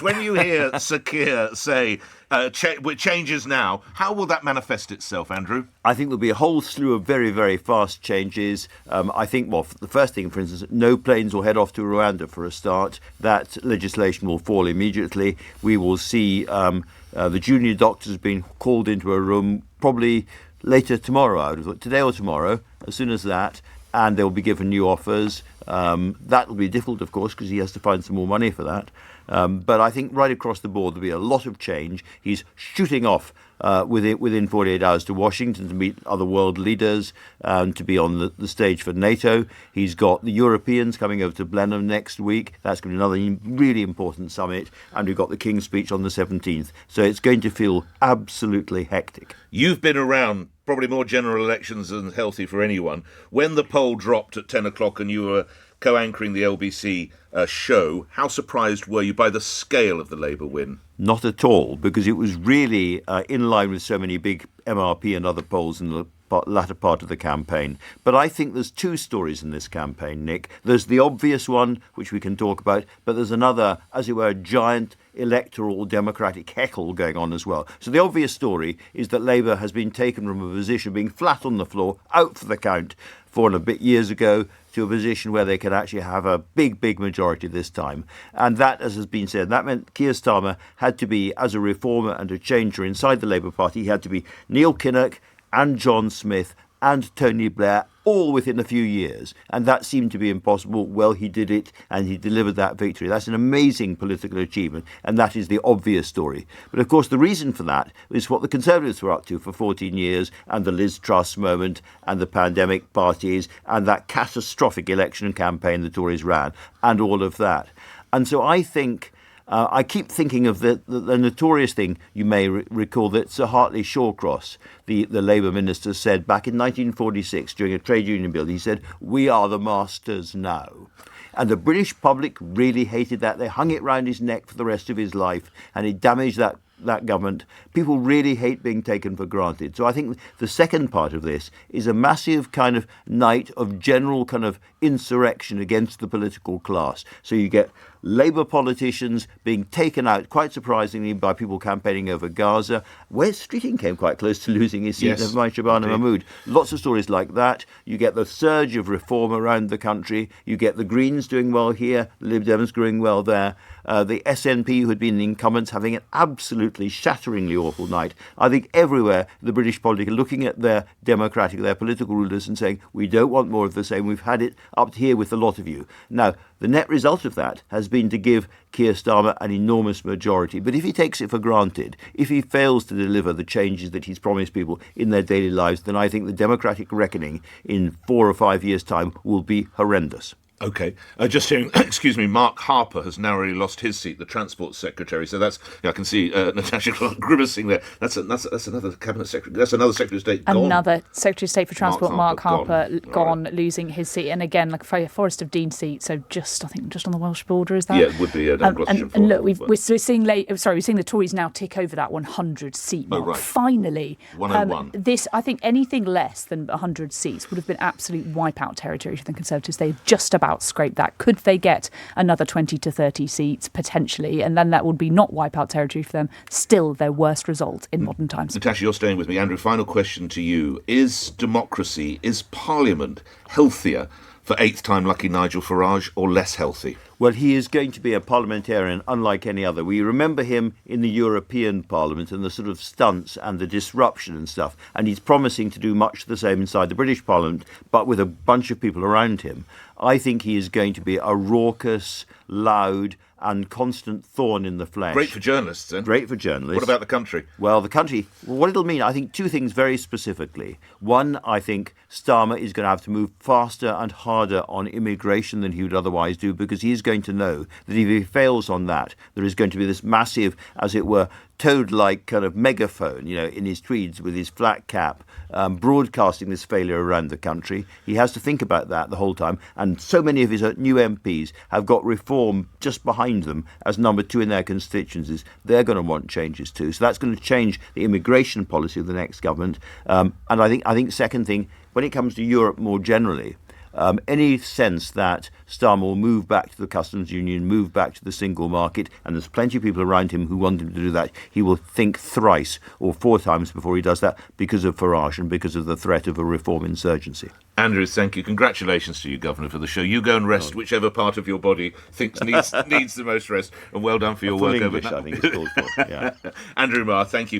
When you hear Sir Keir say changes now, how will that manifest itself, Andrew? I think there'll be a whole slew of very, very fast changes. I think, the first thing, for instance, no planes will head off to Rwanda for a start. That legislation will fall immediately. We will see the junior doctors being called into a room probably later tomorrow, I would have thought, today or tomorrow, as soon as that, and they'll be given new offers. That will be difficult, of course, because he has to find some more money for that. But I think right across the board there'll be a lot of change. He's shooting off within 48 hours to Washington to meet other world leaders and to be on the stage for NATO. He's got the Europeans coming over to Blenheim next week. That's going to be another really important summit. And we've got the King's speech on the 17th. So it's going to feel absolutely hectic. You've been around probably more general elections than healthy for anyone. When the poll dropped at 10 o'clock and you were co-anchoring the LBC show, how surprised were you by the scale of the Labour win? Not at all, because it was really in line with so many big MRP and other polls in the latter part of the campaign. But I think there's two stories in this campaign, Nick. There's the obvious one, which we can talk about, but there's another, as it were, giant electoral democratic heckle going on as well. So the obvious story is that Labour has been taken from a position of being flat on the floor, out for the count 4 and a bit years ago, to a position where they can actually have a big majority this time. And that, as has been said, that meant Keir Starmer had to be, as a reformer and a changer inside the Labour Party, he had to be Neil Kinnock and John Smith and Tony Blair, all within a few years. And that seemed to be impossible. Well, he did it, and he delivered that victory. That's an amazing political achievement, and that is the obvious story. But of course, the reason for that is what the Conservatives were up to for 14 years, and the Liz Truss moment, and the pandemic parties, and that catastrophic election campaign the Tories ran, and all of that. And so I think I keep thinking of the notorious thing, you may recall, that Sir Hartley Shawcross, the Labour minister, said back in 1946 during a trade union bill. He said, "We are the masters now." And the British public really hated that. They hung it round his neck for the rest of his life, and it damaged that government. People really hate being taken for granted. So I think the second part of this is a massive kind of night of general kind of insurrection against the political class. So you get Labour politicians being taken out, quite surprisingly, by people campaigning over Gaza. Wes Streeting came quite close to losing his seat, yes, never mind Shabana Mahmood. Lots of stories like that. You get the surge of reform around the country. You get the Greens doing well here, Lib Dems doing well there. The SNP, who had been the incumbents, having an absolutely shatteringly awful night. I think everywhere the British public are looking at their political rulers and saying, we don't want more of the same. We've had it up here with a lot of you. Now, the net result of that has been to give Keir Starmer an enormous majority. But if he takes it for granted, if he fails to deliver the changes that he's promised people in their daily lives, then I think the democratic reckoning in 4 or 5 years' time will be horrendous. OK. Just hearing, excuse me, Mark Harper has narrowly lost his seat, the Transport Secretary. So that's, I can see Natasha Clark grimacing there. That's another Cabinet Secretary. That's another Secretary of State gone. Another Secretary of State for Transport, Mark Harper, gone, losing his seat. And again, like a Forest of Dean seat, so just on the Welsh border, is that? Yeah, it would be. And look, we're seeing the Tories now tick over that 100 seat mark. Oh, right. Finally. 101. This, I think anything less than 100 seats would have been absolute wipeout territory for the Conservatives. They've just about scrape that. Could they get another 20 to 30 seats potentially, and then that would be not wipeout territory for them, still their worst result in modern times. Natasha, you're staying with me. Andrew, final question to you. Is democracy, is Parliament healthier for 8th-time lucky Nigel Farage, or less healthy? Well, he is going to be a parliamentarian unlike any other. We remember him in the European Parliament and the sort of stunts and the disruption and stuff. And he's promising to do much the same inside the British Parliament, but with a bunch of people around him. I think he is going to be a raucous, loud and constant thorn in the flesh. Great for journalists, then. Great for journalists. What about the country? Well, the country, what it'll mean, I think two things very specifically. One, I think Starmer is going to have to move faster and harder on immigration than he would otherwise do, because he's going to know that if he fails on that, there is going to be this massive, as it were, toad-like kind of megaphone, in his tweeds with his flat cap, broadcasting this failure around the country. He has to think about that the whole time. And so many of his new MPs have got reform just behind them as number 2 in their constituencies. They're going to want changes too. So that's going to change the immigration policy of the next government. And I think second thing, when it comes to Europe more generally, any sense that Starmer will move back to the customs union, move back to the single market, and there's plenty of people around him who want him to do that, he will think thrice or 4 times before he does that because of Farage and because of the threat of a reform insurgency. Andrew, thank you. Congratulations to you, Governor, for the show. You go and rest whichever part of your body thinks needs the most rest, and well done for your work English, over. I think it's called for. Yeah. Andrew Marr, thank you.